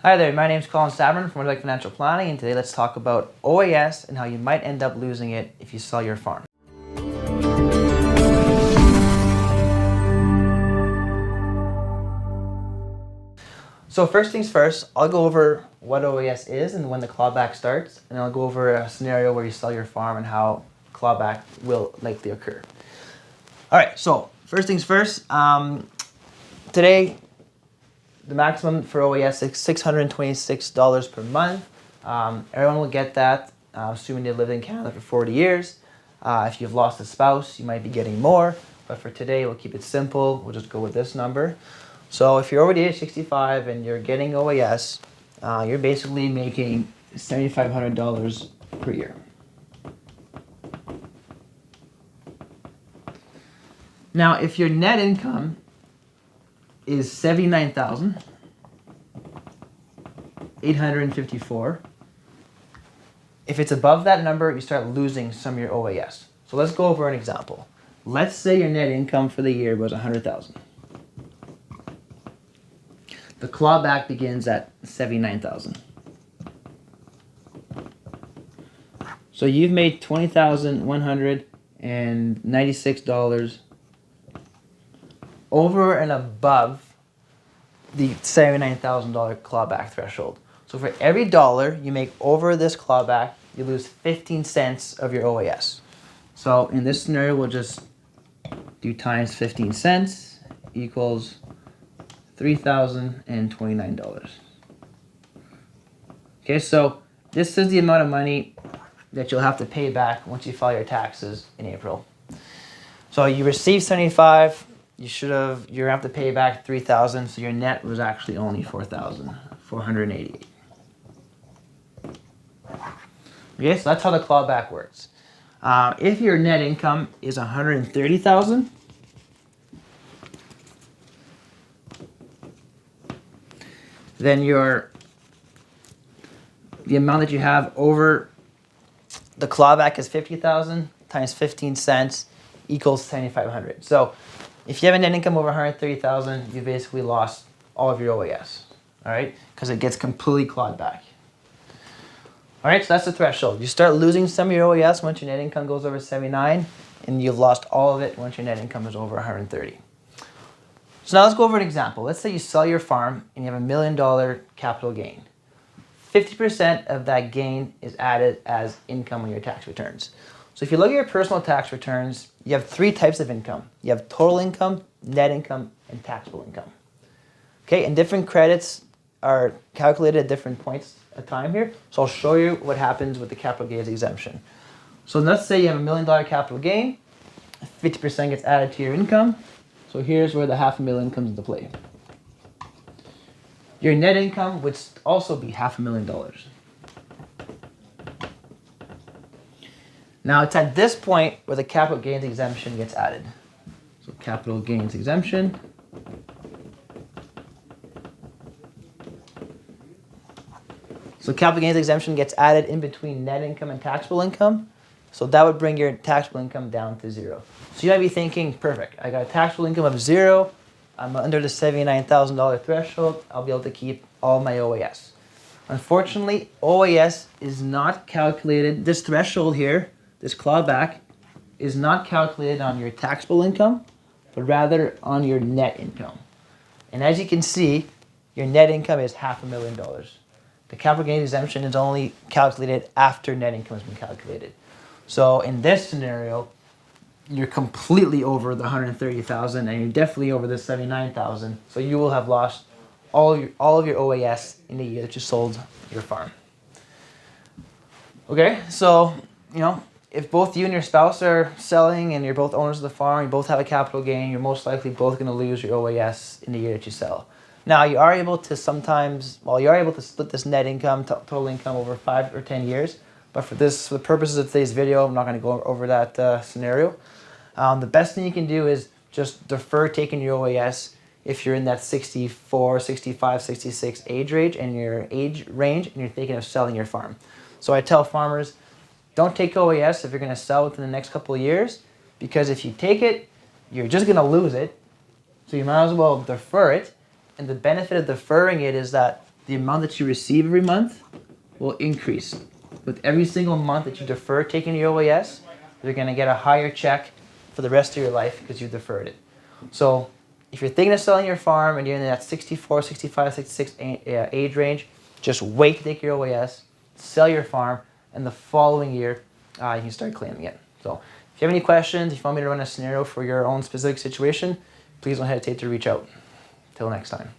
Hi there, my name is Colin Stavron from Nordic Financial Planning, and today let's talk about OAS and how you might end up losing it if you sell your farm. So first things first, I'll go over what OAS is and when the clawback starts, and I'll go over a scenario where you sell your farm and how clawback will likely occur. All right, so first things first, today the maximum for OAS is $626 per month. Everyone will get that, assuming they lived in Canada for 40 years. If you've lost a spouse, you might be getting more, but for today, we'll keep it simple. We'll just go with this number. So if you're already age 65 and you're getting OAS, you're basically making $7,500 per year. Now, if your net income is $79,854, if it's above that number, you start losing some of your OAS. So let's go over an example. Let's say your net income for the year was $100,000. The clawback begins at $79,000. So you've made $20,196 over and above the $79,000 clawback threshold. So for every dollar you make over this clawback, you lose 15 cents of your OAS. So in this scenario, we'll just do times 15 cents equals $3,029. Okay, so this is the amount of money that you'll have to pay back once you file your taxes in April. So you received 75, you have to pay back 3,000, so your net was actually only 4,488. Okay, so that's how the clawback works. If your net income is 130,000, then the amount that you have over the clawback is 50,000 times 15 cents equals 7,500. So if you have a net income over 130,000, you basically lost all of your OAS, all right? Because it gets completely clawed back. All right, so that's the threshold. You start losing some of your OAS once your net income goes over 79, and you've lost all of it once your net income is over 130. So now let's go over an example. Let's say you sell your farm and you have $1 million capital gain. 50% of that gain is added as income on your tax returns. So if you look at your personal tax returns, you have three types of income. You have total income, net income, and taxable income. Okay, and different credits are calculated at different points of time here. So I'll show you what happens with the capital gains exemption. So let's say you have $1 million capital gain, 50% gets added to your income. So here's where the $500,000 comes into play. Your net income would also be $500,000. Now it's at this point where the capital gains exemption gets added. So capital gains exemption. So capital gains exemption gets added in between net income and taxable income. So that would bring your taxable income down to zero. So you might be thinking, perfect, I got a taxable income of zero, I'm under the $79,000 threshold, I'll be able to keep all my OAS. Unfortunately, OAS is not calculated, this threshold here, this clawback, is not calculated on your taxable income, but rather on your net income. And as you can see, your net income is $500,000. The capital gains exemption is only calculated after net income has been calculated. So in this scenario, you're completely over the 130,000 and you're definitely over the 79,000. So you will have lost all of your OAS in the year that you sold your farm. Okay, so if both you and your spouse are selling and you're both owners of the farm, you both have a capital gain, you're most likely both going to lose your OAS in the year that you sell. Now you are able to split this net income, total income over 5 or 10 years. But for the purposes of today's video, I'm not going to go over that scenario. The best thing you can do is just defer taking your OAS if you're in that 64, 65, 66 age range and you're thinking of selling your farm. So I tell farmers, don't take OAS if you're going to sell within the next couple of years, because if you take it, you're just going to lose it. So you might as well defer it. And the benefit of deferring it is that the amount that you receive every month will increase. With every single month that you defer taking your OAS, you're going to get a higher check for the rest of your life because you deferred it. So if you're thinking of selling your farm and you're in that 64, 65, 66 age range, just wait to take your OAS, sell your farm, and the following year you can start claiming it. So if you have any questions, if you want me to run a scenario for your own specific situation, please don't hesitate to reach out. Till next time.